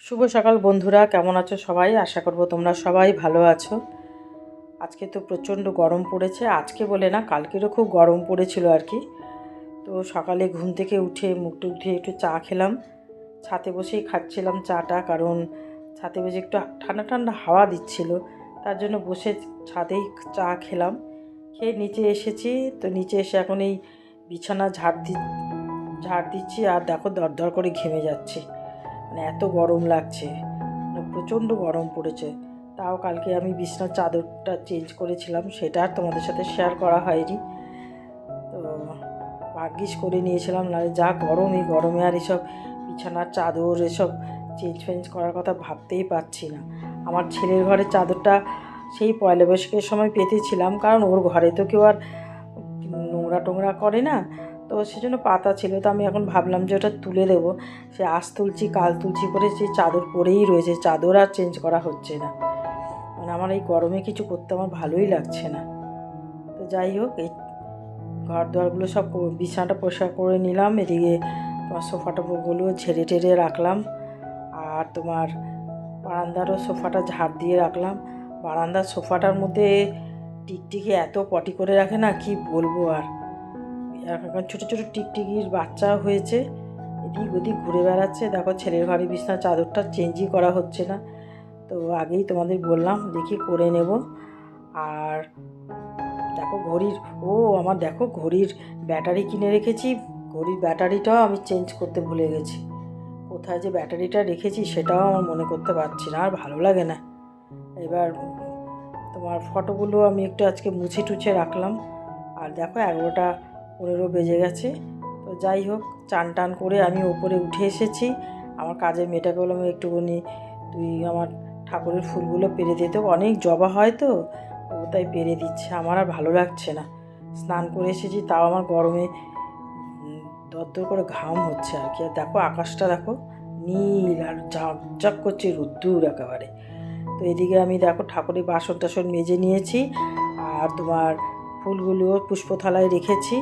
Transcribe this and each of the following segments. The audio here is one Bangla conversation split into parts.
শুভ সকাল বন্ধুরা, কেমন আছো সবাই? আশা করব তোমরা সবাই ভালো আছো। আজকে তো প্রচণ্ড গরম পড়েছে, আজকে বলে না কালকেরও খুব গরম পড়েছিল আর কি। তো সকালে ঘুম থেকে উঠে মুখ টুক ধুয়ে একটু চা খেলাম, ছাদে বসেই খাচ্ছিলাম চাটা, কারণ ছাদে বসে একটু ঠান্ডা ঠান্ডা হাওয়া দিচ্ছিল, তার জন্য বসে ছাদেই চা খেলাম। খেয়ে নিচে এসেছি, তো নিচে এসে এখন এই বিছানা ঝাড় দিচ্ছি, আর দেখো দরদর করে ঘেমে যাচ্ছি, মানে এত গরম লাগছে, প্রচণ্ড গরম পড়েছে। তাও কালকে আমি বিছানার চাদরটা চেঞ্জ করেছিলাম, সেটা আর তোমাদের সাথে শেয়ার করা হয়নি। তো ভাগ্যিস করে নিয়েছিলাম, নাহলে যা গরম, এই গরমে আর এসব বিছানার চাদর এসব চেঞ্জ করার কথা ভাবতেই পারছি না। আমার ছেলের ঘরের চাদরটা সেই পয়লা বৈশাখের সময় পেতেছিলাম, কারণ ওর ঘরে তো কেউ আর নোংরা টোংরা করে না, তো সেজন্য পাতা ছিল। তো আমি এখন ভাবলাম যে ওটা তুলে দেবো, সে আজ তুলছি কাল তুলছি করে সেই চাদর পরেই রয়েছে, চাদর আর চেঞ্জ করা হচ্ছে না। মানে আমার এই গরমে কিছু করতে আমার ভালোই লাগছে না। তো যাই হোক, এই ঘর দুয়ারগুলো সব বিছানাটা পরিষ্কার করে নিলাম, এদিকে তোমার সোফাটাগুলো ঝেড়ে টেড়ে রাখলাম, আর তোমার বারান্দারও সোফাটা ঝাড় দিয়ে রাখলাম। বারান্দার সোফাটার মধ্যে টিকটিকি এত পটি করে রাখে না, কি বলবো আর। এখন ছোটো ছোটো টিকটিকির বাচ্চা হয়েছে, এদিক ওদিক ঘুরে বেড়াচ্ছে। দেখো ছেলের ঘরে বিছানার চাদরটা চেঞ্জই করা হচ্ছে না, তো আগেই তোমাদের বললাম দেখি করে নেব। আর দেখো ঘড়ির ব্যাটারি কিনে রেখেছি, ঘড়ির ব্যাটারিটাও আমি চেঞ্জ করতে ভুলে গেছি। কোথায় যে ব্যাটারিটা রেখেছি সেটাও আমার মনে করতে পারছি না, আর ভালো লাগে না। এবার তোমার ফটোগুলো আমি একটু আজকে মুছে টুছে রাখলাম। আর দেখো 11টা 15 বেজে গেছে। তো যাই হোক, চান টান করে আমি ওপরে উঠে এসেছি। আমার কাজের মেয়েটাকে বললাম একটুখানি তুই আমার ঠাকুরের ফুলগুলো পেরে দিতে, অনেক জবা হয় তো, ও তাই পেরে দিচ্ছে। আমার আর ভালো লাগছে না, স্নান করে এসেছি তাও আমার গরমে দরদর করে ঘাম হচ্ছে আর কি। আর দেখো আকাশটা দেখো, নীল আর ঝাঁক করছে রোদ্দুর একেবারে। তো এদিকে আমি দেখো ঠাকুরের বাসন টাসন মেজে নিয়েছি, আর তোমার ফুলগুলো পুষ্পথালায় রেখেছি।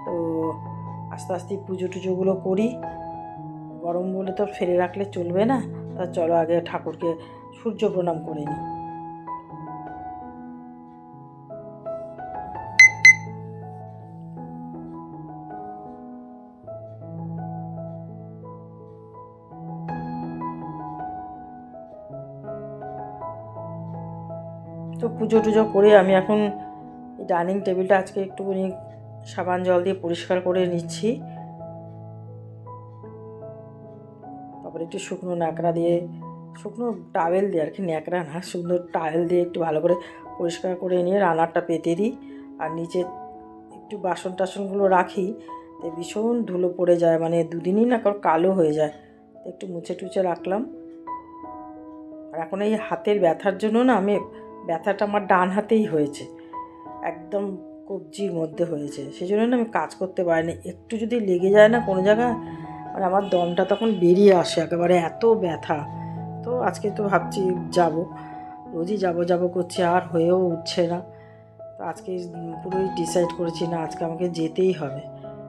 তো আস্তে আস্তে পুজো টুজোগুলো করি, গরম বলে তো ফেলে রাখলে চলবে না। তা চলো আগে ঠাকুরকে সূর্য প্রণাম করে নিই। তো পুজো টুজো করে আমি এখন এই ডাইনিং টেবিলটা আজকে একটুখানি সাবান জল দিয়ে পরিষ্কার করে নিচ্ছি, তারপরে একটু শুকনো টাওয়েল দিয়ে আর কি, ন্যাকড়া না, শুকনো টাওয়েল দিয়ে একটু ভালো করে পরিষ্কার করে নিয়ে রান্নাটা পেতে দিই। আর নিচে একটু বাসন টাসনগুলো রাখি, তো ভীষণ ধুলো পড়ে যায়, মানে দুদিনই না কালো হয়ে যায়, তো একটু মুছে টুছে রাখলাম। আর এখন এই হাতের ব্যথার জন্য না, ব্যথাটা আমার ডান হাতেই হয়েছে, একদম কবজির মধ্যে হয়েছে, সেই জন্য না আমি কাজ করতে পারিনি। একটু যদি লেগে যায় না কোনো জায়গায়, মানে আমার দমটা তখন বেরিয়ে আসে একেবারে, এত ব্যথা। তো আজকে তো ভাবছি রোজই যাব করছি, আর হয়েও উঠছে না। তো আজকে পুরোই ডিসাইড করেছি না, আজকে আমাকে যেতেই হবে,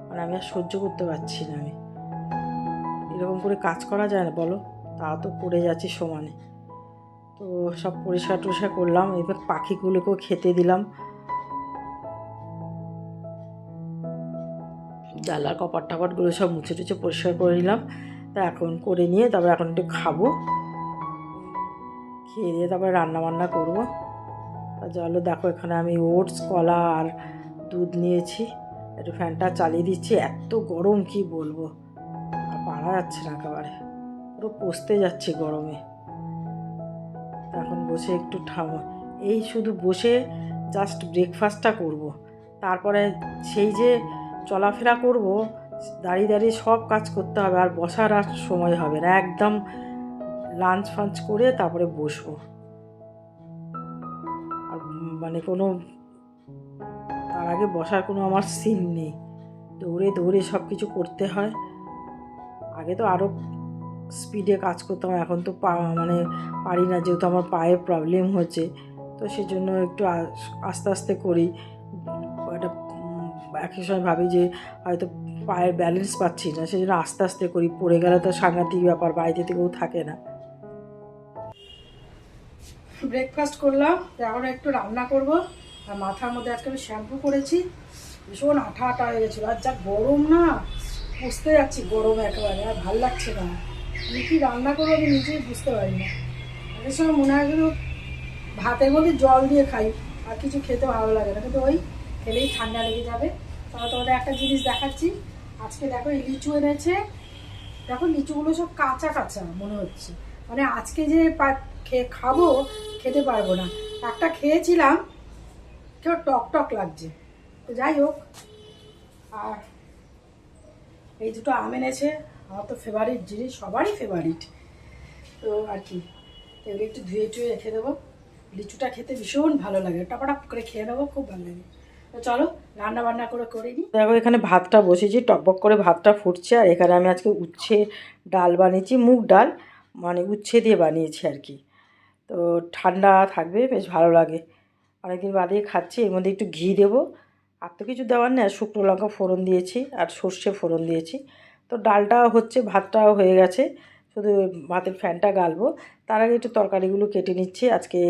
মানে আমি আর সহ্য করতে পারছি না। আমি এরকম করে কাজ করা যায় না বলো, তা তো করে যাচ্ছি সমানে। তো সব পরিষ্কার টরিষ্কার করলাম, এবার পাখিগুলোকেও খেতে দিলাম, জানলার কপাট টাপাটগুলো সব মুছে টুছে পরিষ্কার করে নিলাম। তা এখন করে নিয়ে তারপর এখন একটু খাবো, খেয়ে দিয়ে তারপরে রান্নাবান্না করবো। তা চলো দেখো, এখানে আমি ওটস, কলা আর দুধ নিয়েছি, একটু ফ্যানটা চালিয়ে দিচ্ছি, এত গরম কি বলবো, আর পারা যাচ্ছে না একেবারে, পুরো পচতে যাচ্ছে গরমে। এখন বসে একটু এই শুধু বসে জাস্ট ব্রেকফাস্টটা করব, তারপরে সেই যে চলাফেরা করব, দাঁড়িয়ে দাঁড়িয়ে সব কাজ করতে হবে, আর বসার আর সময় হবে না, একদম লাঞ্চ ফাঞ্চ করে তারপরে বসবো। আর মানে তার আগে বসার কোনো আমার সিন নেই, দৌড়ে দৌড়ে সব কিছু করতে হয়। আগে তো আরও স্পিডে কাজ করতাম, এখন তো মানে পারি না, যেহেতু আমার পায়ে প্রবলেম হচ্ছে, তো সেই জন্য একটু আস্তে আস্তে করি। একটা একই সময় ভাবি যে হয়তো পায়ের ব্যালেন্স পাচ্ছি না, সেই জন্য আস্তে আস্তে করি, পড়ে গেলে তো সাংঘাতিক ব্যাপার, বাড়িতে কেউ থাকে না। ব্রেকফাস্ট করলাম, এখন একটু রান্না করব। আর মাথার মধ্যে আজকে আমি শ্যাম্পু করেছি, ভীষণ আঠা আঠা হয়ে গেছিলো। আর যা গরম না, বুঝতে যাচ্ছি গরম একেবারে, আর ভাল লাগছে না। আমি কি রান্না করবো আমি নিজেই বুঝতে পারি না। আগের সময় মনে হয় যেন ভাতের মধ্যে জল দিয়ে খাই, আর কিছু খেতে ভালো লাগে না, কিন্তু ওই খেলেই ঠান্ডা লেগে যাবে। তাহলে তোমাদের একটা জিনিস দেখাচ্ছি। আজকে দেখো এই লিচু এনেছে, দেখো লিচুগুলো সব কাঁচা কাঁচা মনে হচ্ছে, মানে আজকে যে খাবো খেতে পারবো না। একটা খেয়েছিলাম, কেউ টক টক লাগছে। তো যাই হোক, আর এই দুটো আম এনেছে, আমার তো ফেভারিট জিনিস, সবারই ফেভারিট। তো আর কি, এগুলো একটু ধুয়ে টুয়ে রেখে দেবো। লিচুটা খেতে ভীষণ ভালো লাগে, টপাটপ করে খেয়ে নেবো, খুব ভালো লাগে। তো চলো রান্না বান্না করে নিই। দেখো এখানে ভাতটা বসেছি, টকবক করে ভাতটা ফুটছে। আর এখানে আমি আজকে উচ্ছে ডাল বানিয়েছি, মুগ ডাল, মানে উচ্ছে দিয়ে বানিয়েছি আর কি। তো ঠান্ডা থাকবে, বেশ ভালো লাগে। অনেকদিন বাদে খাচ্ছি। এর মধ্যে একটু ঘি দেবো, আর তো কিছু দেওয়ার নেই। আর শুকনো লঙ্কা ফোড়ন দিয়েছি, আর সর্ষে ফোড়ন দিয়েছি। তো ডালটাও হচ্ছে, ভাতটাও হয়ে গেছে, শুধু ভাতের ফ্যানটা গালবো। তার আগে একটু তরকারিগুলো কেটে নিচ্ছি। আজকে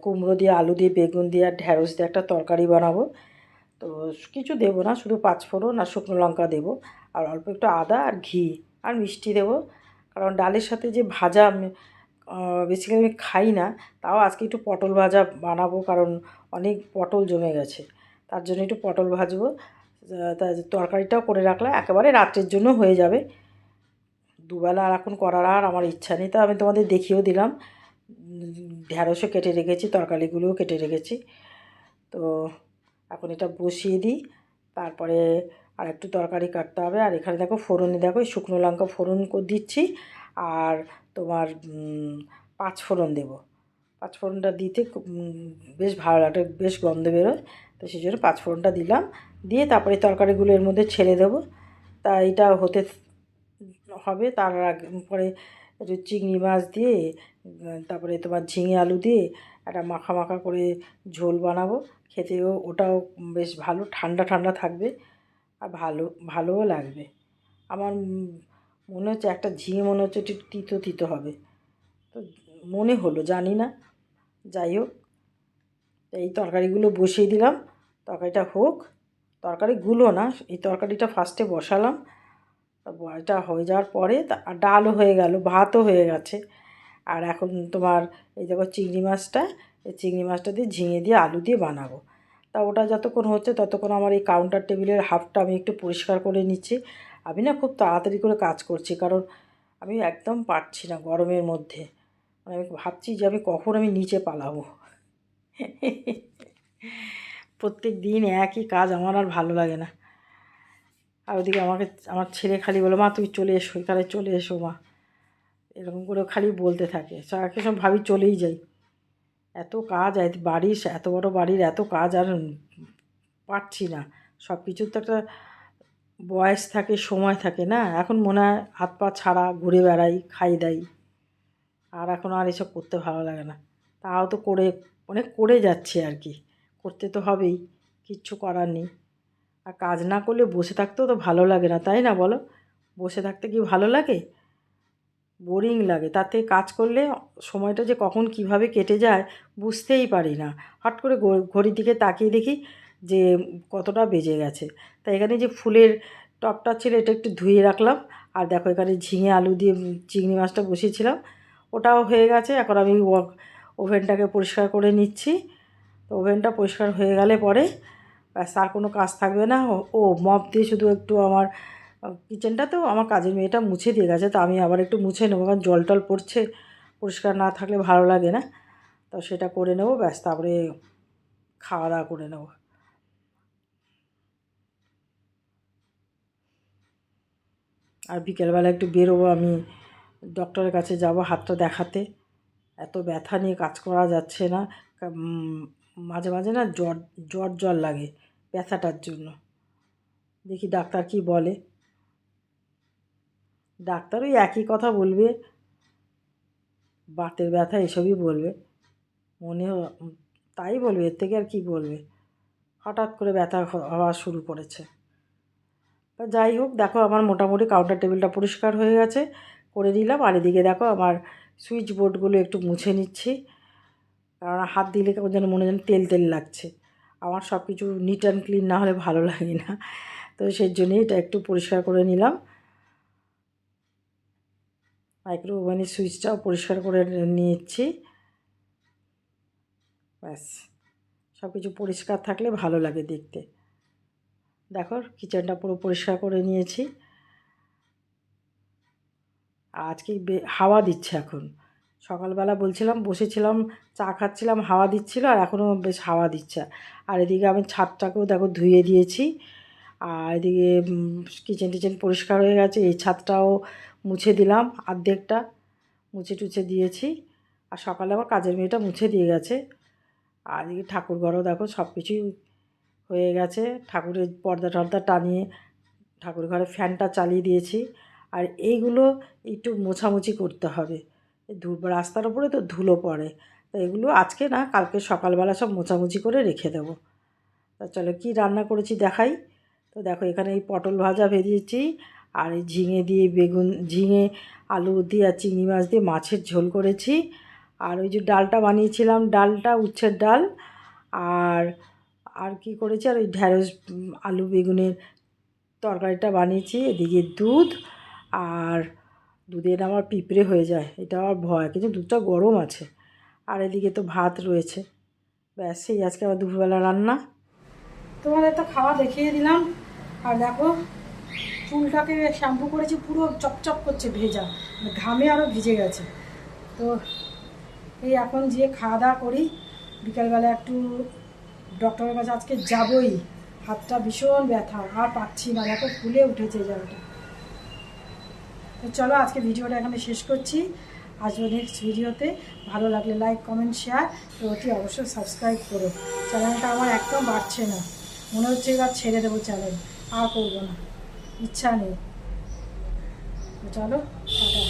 কুমড়ো দিয়ে, আলু দিয়ে, বেগুন দিয়ে আর ঢ্যাঁড়স দিয়ে একটা তরকারি বানাবো। তো কিছু দেবো না, শুধু পাঁচফোড়ন আর শুকনো লঙ্কা দেবো, আর অল্প একটু আদা আর ঘি আর মিষ্টি দেবো। কারণ ডালের সাথে যে ভাজা আমি বেসিক্যালি আমি খাই না, তাও আজকে একটু পটল ভাজা বানাবো, কারণ অনেক পটল জমে গেছে, তার জন্য একটু পটল ভাজবো। তা তরকারিটাও করে রাখলে একেবারে রাত্রের জন্য হয়ে যাবে। দুবেলা আর এখন করার আর আমার ইচ্ছা নেই। তো আমি তোমাদের দেখিয়েও দিলাম, ঢ্যাঁড়সও কেটে রেখেছি, তরকারিগুলোও কেটে রেখেছি। তো এখন এটা বসিয়ে দিই, তারপরে আর একটু তরকারি কাটতে হবে। আর এখানে দেখো ফোড়নে, দেখো শুকনো লঙ্কা ফোড়ন দিচ্ছি, আর তোমার পাঁচফোড়ন দেবো। পাঁচফোড়নটা দিতে বেশ ভালো লাগে, বেশ গন্ধ বেরোয়। তো সেই জন্য পাঁচফোড়নটা দিলাম, দিয়ে তারপরে তরকারিগুলো এর মধ্যে ছেড়ে দেবো। তা এটা হতে হবে। তার আগে পরে একটু চিংড়ি মাছ দিয়ে, তারপরে তোমার ঝিঙে আলু দিয়ে একটা মাখা মাখা করে ঝোল বানাবো। খেতেও ওটাও বেশ ভালো, ঠান্ডা ঠান্ডা থাকবে, আর ভালোও লাগবে। আমার মনে হচ্ছে একটা ঝিঙে মনে হচ্ছে একটু তিতো তিতো হবে, তো মনে হলো, জানি না। যাই হোক, এই তরকারিগুলো বসিয়ে দিলাম, তরকারিটা হোক। তরকারিগুলো না, এই তরকারিটা ফার্স্টে বসালাম। এটা হয়ে যাওয়ার পরে আর ডালও হয়ে গেল, ভাতও হয়ে গেছে। আর এখন তোমার এই দেখো চিংড়ি মাছটা, এই চিংড়ি মাছটা দিয়ে ঝিঙে দিয়ে আলু দিয়ে বানাবো। তা ওটা যতক্ষণ হচ্ছে ততক্ষণ আমার এই কাউন্টার টেবিলের হাফটা আমি একটু পরিষ্কার করে নিচ্ছি। আমি না খুব তাড়াতাড়ি করে কাজ করছি, কারণ আমি একদম পারছি না গরমের মধ্যে। মানে আমি ভাবছি যে আমি কখন আমি নিচে পালাবো। প্রত্যেক দিন একই কাজ, আমার আর ভালো লাগে না। আর ওদিকে আমার ছেলে খালি বলে, মা তুই চলে এসো, এখানে চলে এসো মা, এরকম করে খালি বলতে থাকে। সারাকে সব ভাবি চলেই যাই, এত কাজ, বাড়ির এত বড় বাড়ির এত কাজ, আর পারছি না। সব কিছুর তো একটা বয়স থাকে, সময় থাকে না। এখন মনে হয় হাত পা ছাড়া ঘুরে বেড়াই, খাই দাই, আর এখন আর এসব করতে ভালো লাগে না। তাও তো অনেক করে যাচ্ছি আর কি, করতে তো হবেই, কিচ্ছু করার নেই। আর কাজ না করলে বসে থাকতেও তো ভালো লাগে না, তাই না বলো? বসে থাকতে কি ভালো লাগে? বোরিং লাগে। তার থেকে কাজ করলে সময়টা যে কখন কিভাবে কেটে যায় বুঝতেই পারি না। হট করে ঘড়ির দিকে তাকিয়ে দেখি যে কতটা বেজে গেছে। তাই এখানে যে ফুলের টবটা ছিল, এটা একটু ধুয়ে রাখলাম। আর দেখো এখানে ঝিঙে আলু দিয়ে চিংড়ি মাছটা বসিয়েছিলাম, ওটাও হয়ে গেছে। এখন আমি ওভেনটাকে পরিষ্কার করে নিচ্ছি। তো ওভেনটা পরিষ্কার হয়ে গেলে পরে ব্যাস, আর কোনো কাজ থাকবে না। মপ দিয়ে শুধু একটু আমার কিচেনটাতেও আমার কাজের মেয়েটা মুছে দিয়ে গেছে, তো আমি আবার একটু মুছে নেবো, কারণ জল টল পড়ছে, পরিষ্কার না থাকলে ভালো লাগে না। তো সেটা করে নেবো, ব্যাস, তারপরে খাওয়া দাওয়া করে নেবো। আর বিকেলবেলা একটু বেরোবো, আমি ডক্টরের কাছে যাব হাতটা দেখাতে। এত ব্যথা নিয়ে কাজ করা যাচ্ছে না। মাঝে মাঝে না জ্বর জ্বর জ্বর লাগে ব্যথাটার জন্য। দেখি ডাক্তার কি বলে। ডাক্তার ওই একই কথা বলবে, বাতের ব্যথা এসবই বলবে, মনে তাই বলবে, এর থেকে আর কি বলবে। হঠাৎ করে ব্যথা হওয়া শুরু করেছে। তা যাই হোক, দেখো আমার মোটামুটি কাউন্টার টেবিলটা পরিষ্কার হয়ে গেছে, করে দিলাম। আর এদিকে দেখো আমার সুইচ বোর্ডগুলো একটু মুছে নিচ্ছি। কারণ হাত দিলে কেমন যেন মনে যেন তেল তেল লাগছে। আমার সব কিছু নিট অ্যান্ড ক্লিন না হলে ভালো লাগে না, তো সেই জন্যই এটা একটু পরিষ্কার করে নিলাম। মাইক্রো ওভেনের সুইচটাও পরিষ্কার করে নিচ্ছি। ব্যাস, সব কিছু পরিষ্কার থাকলে ভালো লাগে দেখতে। দেখো কিচেনটা পুরো পরিষ্কার করে নিয়েছি। আজকে হাওয়া দিচ্ছে এখন। সকালবেলা বলছিলাম বসেছিলাম, চা খাচ্ছিলাম, হাওয়া দিচ্ছিল, আর এখনও বেশ হাওয়া দিচ্ছে। আর এদিকে আমি ছাদটাকেও দেখো ধুয়ে দিয়েছি। আর এদিকে কিচেন টিচেন পরিষ্কার হয়ে গেছে। এই ছাদটাও মুছে দিলাম, অর্ধেকটা মুছে টুছে দিয়েছি। আর সকালে আমার কাজের মেয়েটা মুছে দিয়ে গেছে। আর এদিকে ঠাকুর ঘরও দেখো সব কিছুই হয়ে গেছে। ঠাকুরের পর্দা টর্দা টানিয়ে ঠাকুর ঘরে ফ্যানটা চালিয়ে দিয়েছি। আর এইগুলো একটু মোছামুছি করতে হবে। রাস্তার উপরে তো ধুলো পড়ে, তো এগুলো আজকে না কালকে সকালবেলা সব মোছামুছি করে রেখে দেবো। তা চলো কী রান্না করেছি দেখাই। তো দেখো এখানে এই পটল ভাজা ভেজেছি, আর এই ঝিঙে দিয়ে ঝিঙে আলু দিয়ে আর চিংড়ি মাছ দিয়ে মাছের ঝোল করেছি। আর ওই যে ডালটা বানিয়েছিলাম, ডালটা উচ্ছের ডাল। আর আর কি করেছি, আর ওই ঢ্যাঁড়স আলু বেগুনের তরকারিটা বানিয়েছি। এদিকে দুধ, আর দুধের আমার পিঁপড়ে হয়ে যায়, এটা আমার ভয়, কিন্তু দুধটা গরম আছে। আর এদিকে তো ভাত রয়েছে। ব্যাস, এই আজকে আমার দুপুরবেলা রান্না। তোমাদের তো খাওয়া দেখিয়ে দিলাম। আর দেখো চুলটাকে শ্যাম্পু করেছি, পুরো চপচপ করছে ভেজা, ঘামে আরও ভিজে গেছে। তো এই এখন যেয়ে খাওয়া দাওয়া করি। বিকালবেলা একটু ডক্টরের কাছে আজকে যাবই। হাতটা ভীষণ ব্যথা, আর পাচ্ছি না, দেখো ফুলে উঠেছে জায়গাটা। তো চলো আজকে ভিডিওটা এখানে শেষ করছি। আসবো নেক্সট ভিডিওতে। ভালো লাগলে লাইক কমেন্ট শেয়ার তো অতি অবশ্যই সাবস্ক্রাইব করো। চ্যানেলটা আমার একদম বাড়ছে না, মনে হচ্ছে এবার ছেড়ে দেবো চ্যানেল, আর করবো না, ইচ্ছা নেই। তো চলো টাটা।